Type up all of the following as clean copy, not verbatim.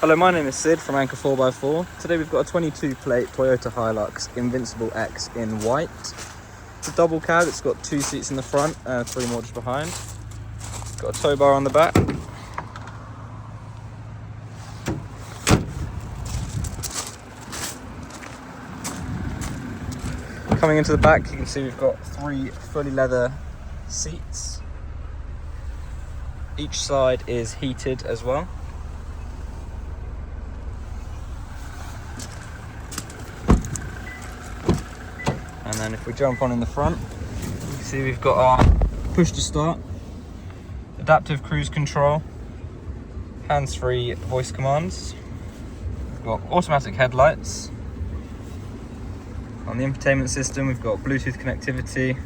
Hello, my name is Sid from Anchor 4x4. Today we've got a 22 plate Toyota Hilux Invincible X in white. It's a double cab, it's got 2 seats in the front and 3 more just behind. It's got a tow bar on the back. Coming into the back, you can see we've got 3 fully leather seats. Each side is heated as well. And then if we jump on in the front, you can see we've got our push to start, adaptive cruise control, hands-free voice commands. We've got automatic headlights. On the infotainment system, we've got Bluetooth connectivity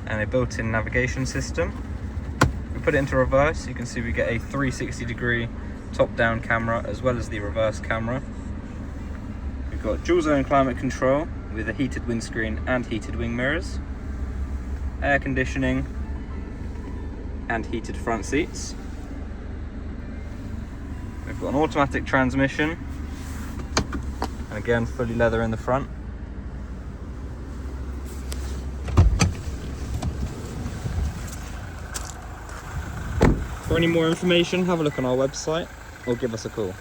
and a built-in navigation system. If we put it into reverse, you can see we get a 360-degree top-down camera as well as the reverse camera. We've got dual zone climate control with a heated windscreen and heated wing mirrors, air conditioning and heated front seats. We've got an automatic transmission and again fully leather in the front. For any more information, have a look on our website or give us a call.